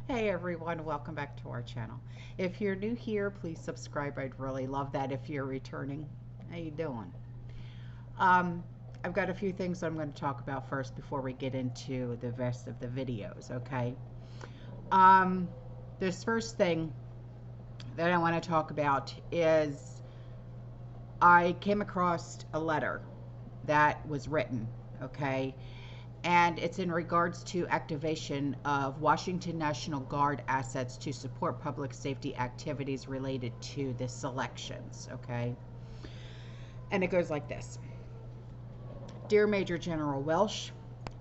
Hey everyone, welcome back to our channel. If you're new here, please subscribe. I'd really love that if you're returning. How you doing? Um, I've got a few things I'm going to talk about first before we get into the rest of the videos, okay? Um, this first thing that I want to talk about is I came across a letter that was written, okay? And it's in regards to activation of Washington National Guard assets to support public safety activities related to the selections, okay? And it goes like this. Dear Major General Welsh,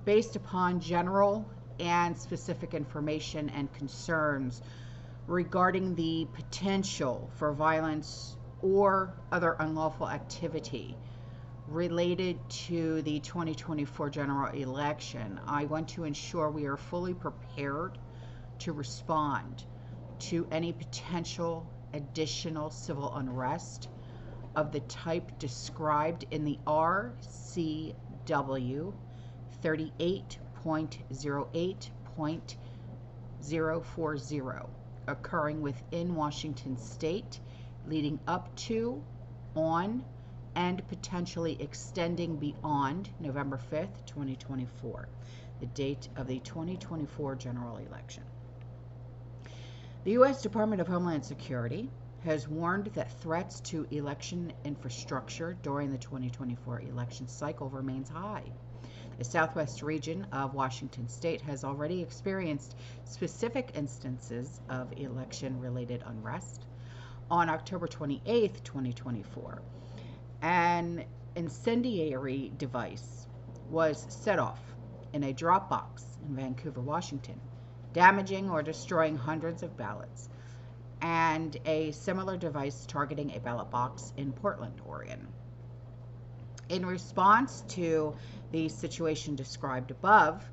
based upon general and specific information and concerns regarding the potential for violence or other unlawful activity related to the 2024 general election, I want to ensure we are fully prepared to respond to any potential additional civil unrest of the type described in the RCW 38.08.040 occurring within Washington state leading up to, on, and potentially extending beyond November 5th, 2024, the date of the 2024 general election. The U.S. Department of Homeland Security has warned that threats to election infrastructure during the 2024 election cycle remains high. The southwest region of Washington state has already experienced specific instances of election-related unrest. On October 28, 2024, an incendiary device was set off in a drop box in Vancouver, Washington, damaging or destroying hundreds of ballots, and a similar device targeting a ballot box in Portland, Oregon. In response to the situation described above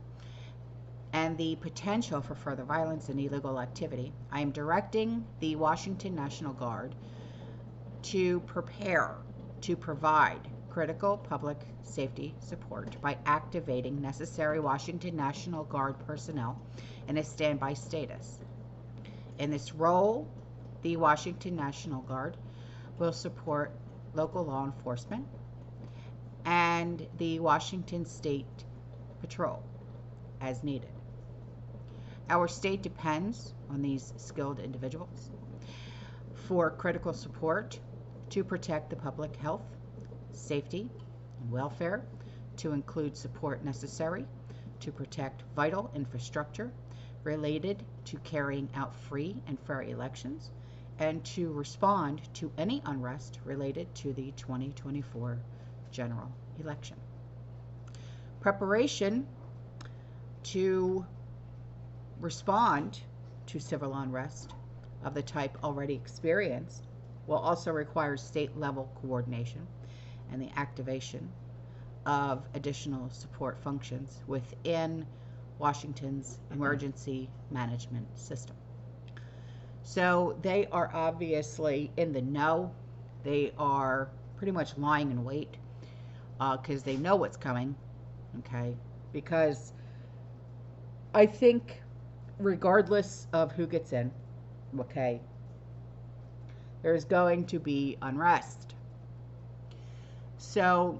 and the potential for further violence and illegal activity, I am directing the Washington National Guard to prepare to provide critical public safety support by activating necessary Washington National Guard personnel in a standby status. In this role, the Washington National Guard will support local law enforcement and the Washington State Patrol as needed. Our state depends on these skilled individuals for critical support to protect the public health, safety, and welfare, to include support necessary to protect vital infrastructure related to carrying out free and fair elections, and to respond to any unrest related to the 2024 general election. Preparation to respond to civil unrest of the type already experienced will also require state-level coordination and the activation of additional support functions within Washington's emergency management system. So they are obviously in the know. They are pretty much lying in wait because they know what's coming, okay? Because I think regardless of who gets in, okay, there's going to be unrest. So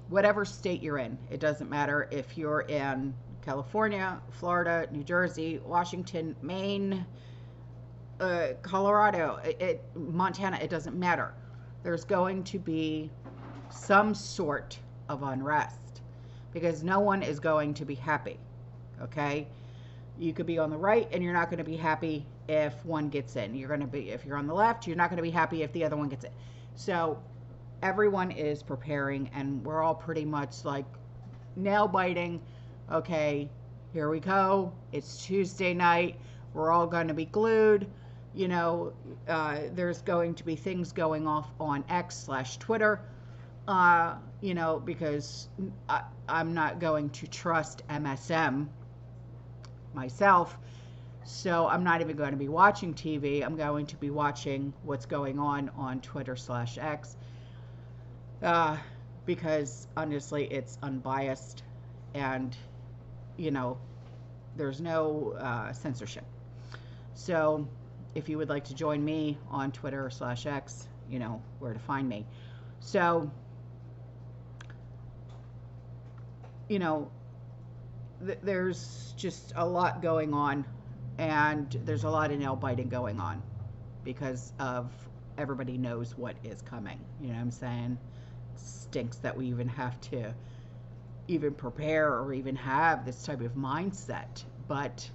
whatever state you're in, it doesn't matter if you're in California, Florida, New Jersey, Washington, Maine, Colorado, Montana, it doesn't matter. There's going to be some sort of unrest because no one is going to be happy, okay? You could be on the right and you're not going to be happy if one gets in. You're going to be, if you're on the left, you're not going to be happy if the other one gets in. So everyone is preparing and we're all pretty much like nail biting. Okay, here we go. It's Tuesday night. We're all going to be glued. You know, there's going to be things going off on X/Twitter, you know, because I'm not going to trust MSM myself. So I'm not even going to be watching TV. I'm going to be watching what's going on Twitter/X because honestly, it's unbiased and, you know, there's no censorship. So if you would like to join me on Twitter/X, you know where to find me. So, you know, there's just a lot going on, and there's a lot of nail biting going on because of everybody knows what is coming. You know what I'm saying? Stinks that we even have to even prepare or even have this type of mindset, but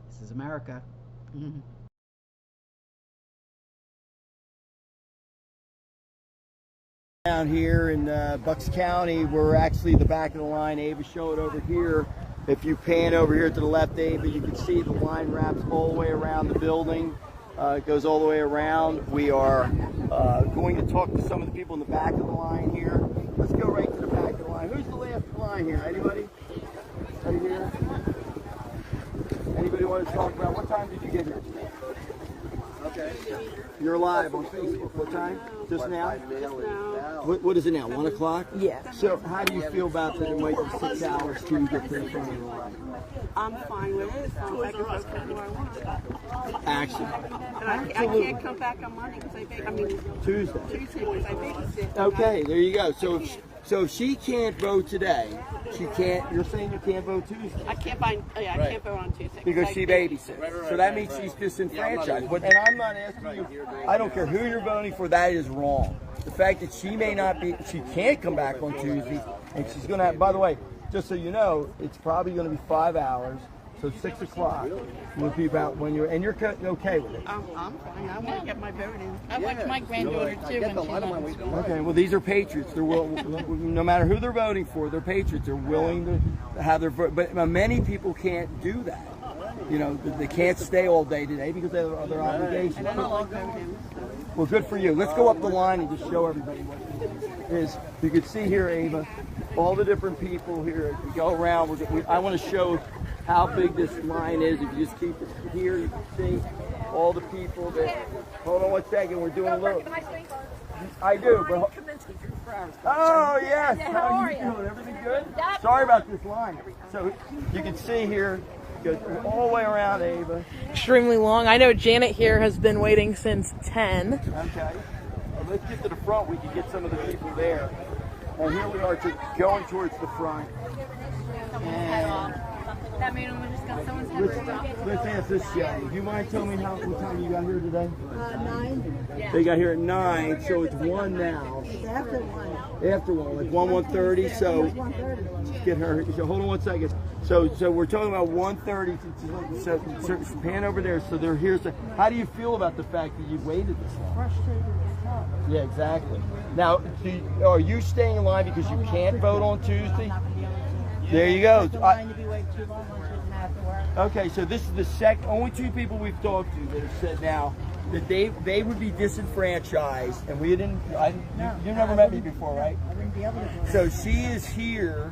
this is America. Mm-hmm. Down here in Bucks County, we're actually the back of the line. Ava showed over here. If you pan over here to the left, Ava, you can see the line wraps all the way around the building. It goes all the way around. We are going to talk to some of the people in the back of the line here. Let's go right to the back of the line. Who's the last line here? Anybody? Right here? Anybody want to talk about what time did you get here today? Okay. You're live on Facebook. What time? Just now? What is it now? 1 o'clock? Yeah. So how do you feel about that? Waiting 6 hours to get to the front of the line? I'm fine with it. I can go somewhere I want. Action. And I can't come back on Monday because Tuesday because I babysit. Okay, there you go. So if she can't vote today, she can't. You're saying you can't vote Tuesday? I can't find. Yeah, I can't vote on Tuesday Because she babysits. So that means she's disenfranchised. And I'm not asking you. I don't care who you're voting for. That is wrong. The fact that she may not be, she can't come back on Tuesday, and she's going to have. By the way, just so you know, it's probably going to be 5 hours. So 6 o'clock will be about when you're, and you're okay with it. I'm fine. I want to get my vote in. I watch my granddaughter too when she wants. Okay, well these are patriots. They're no matter who they're voting for, they're patriots. They're willing to have their vote. But many people can't do that. You know, they can't stay all day today because they have other obligations. Well, good for you. Let's go up the line and just show everybody what it is. You can see here, Ava, all the different people here. We go around. I want to show how big this line is. If you just keep it here, you can see all the people that. Hold on 1 second. We're doing a little. I do. But, oh yes. How are you doing? Everything good? Sorry about this line. So you can see here. Goes all the way around, Ava. Extremely long. I know Janet here has been waiting since 10. Okay. Well, let's get to the front. We can get some of the people there. And here we are going towards the front. And that man just got someone's let's ask this young. Do you mind telling me what time you got here today? 9. They got here at 9, so it's 1 now. It's after 1. After 1, like 1:30. So get her. So hold on 1 second. So we're talking about 1:30. So pan over there. So they're here. So how do you feel about the fact that you've waited this long? Frustrated as hell. Yeah, exactly. Now, are you staying in line because you can't vote on Tuesday? There you go. Okay, so this is the only 2 people we've talked to that have said now that they would be disenfranchised, and we didn't. You never met me before, right? I wouldn't be able to. So she is here,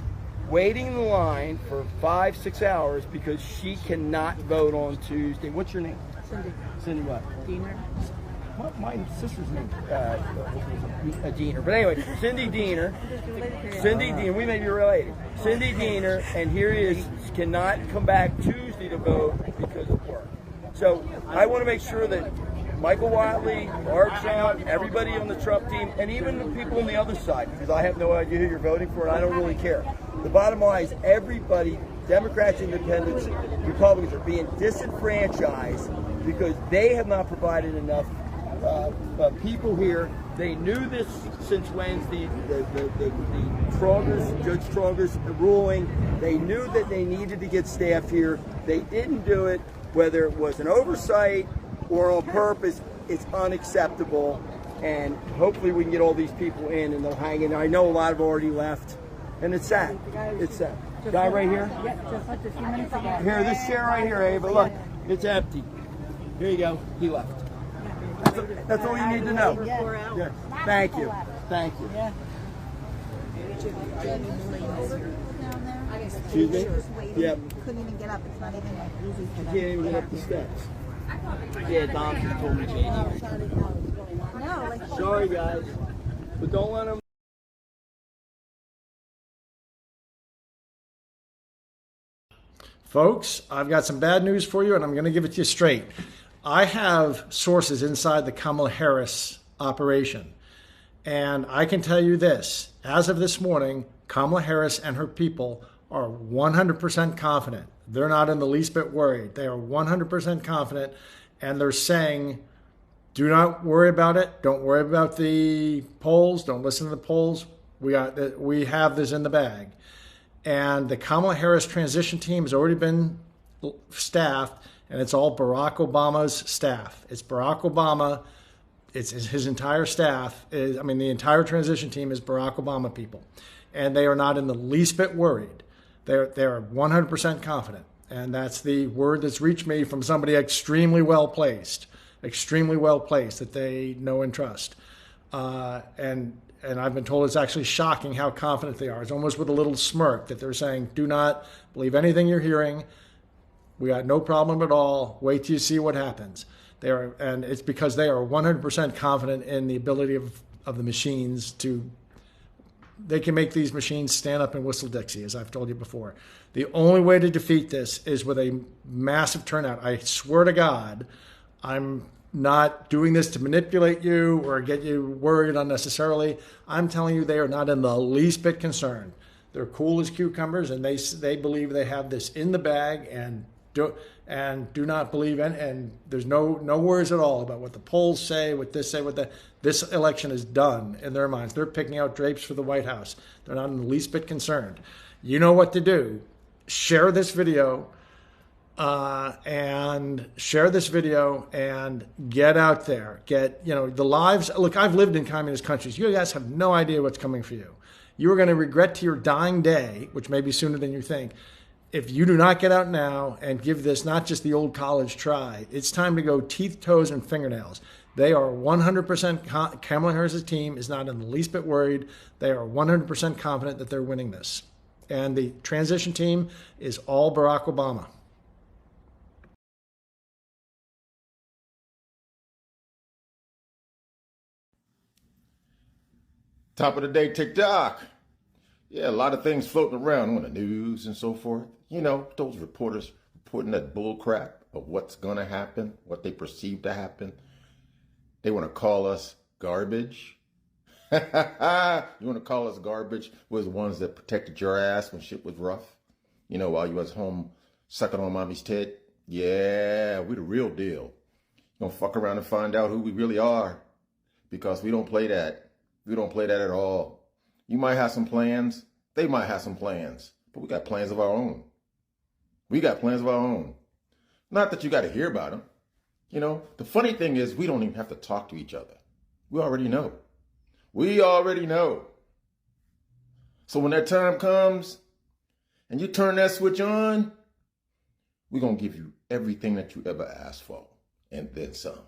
waiting in the line for 5-6 hours because she cannot vote on Tuesday. What's your name? Cindy. Cindy what? Diener. What? My sister's name? Diener. But anyway, Cindy Diener. Cindy Diener. We may be related. Cindy Diener, and here he is, cannot come back Tuesday to vote because of work. So I want to make sure that Michael Watley, Art John, everybody on the Trump team, and even the people on the other side, because I have no idea who you're voting for, and I don't really care. The bottom line is everybody, Democrats, Independents, Republicans, are being disenfranchised because they have not provided enough people here. They knew this since Wednesday, Judge Trauger's ruling. They knew that they needed to get staff here. They didn't do it, whether it was an oversight or on purpose. It's unacceptable, and hopefully we can get all these people in and they'll hang in. I know a lot have already left, and it's sad. It's sad. Guy right here? Yeah, just like a few minutes ago. Here, this chair right here, Ava, look, it's empty. Here you go. He left. That's all you need to know. Yeah. Thank you. Thank you. Excuse me? Yeah. Couldn't even get up. It's not even like easy for You them. can't even get up the steps. Yeah, Dom just told me, Jamie. No, like Sorry, guys. But don't let them. Folks, I've got some bad news for you, and I'm going to give it to you straight. I have sources inside the Kamala Harris operation, and I can tell you this. As of this morning, Kamala Harris and her people are 100% confident. They're not in the least bit worried. They are 100% confident, and they're saying, do not worry about it. Don't worry about the polls. Don't listen to the polls. We have this in the bag. And the Kamala Harris transition team has already been staffed, and it's all Barack Obama's staff. It's Barack Obama. It's his entire staff. The entire transition team is Barack Obama people. And they are not in the least bit worried. They're 100% confident. And that's the word that's reached me from somebody extremely well placed that they know and trust. And I've been told it's actually shocking how confident they are. It's almost with a little smirk that they're saying, do not believe anything you're hearing. We got no problem at all. Wait till you see what happens. And it's because they are 100% confident in the ability of the machines they can make these machines stand up and whistle Dixie, as I've told you before. The only way to defeat this is with a massive turnout. I swear to God, I'm not doing this to manipulate you or get you worried unnecessarily. I'm telling you, they are not in the least bit concerned. They're cool as cucumbers, and they believe they have this in the bag, and do not believe and there's no worries at all about what the polls say, what this say, what that. This election is done in their minds. They're picking out drapes for the White House. They're not in the least bit concerned. You know what to do. Share this video. And share this video and get out there. The lives. Look, I've lived in communist countries. You guys have no idea what's coming for you. You are going to regret to your dying day, which may be sooner than you think, if you do not get out now and give this not just the old college try. It's time to go teeth, toes, and fingernails. They are 100%. Kamala Harris's team is not in the least bit worried. They are 100% confident that they're winning this. And the transition team is all Barack Obama. Top of the day, TikTok. Yeah, a lot of things floating around on the news and so forth. You know, those reporters reporting that bull crap of what's going to happen, what they perceive to happen. They want to call us garbage. You want to call us garbage? We're the ones that protected your ass when shit was rough. You know, while you was home sucking on mommy's tit. Yeah, we the real deal. Gonna fuck around and find out who we really are. Because we don't play that. We don't play that at all. You might have some plans. They might have some plans. But we got plans of our own. We got plans of our own. Not that you got to hear about them. You know, the funny thing is we don't even have to talk to each other. We already know. We already know. So when that time comes and you turn that switch on, we're going to give you everything that you ever asked for and then some.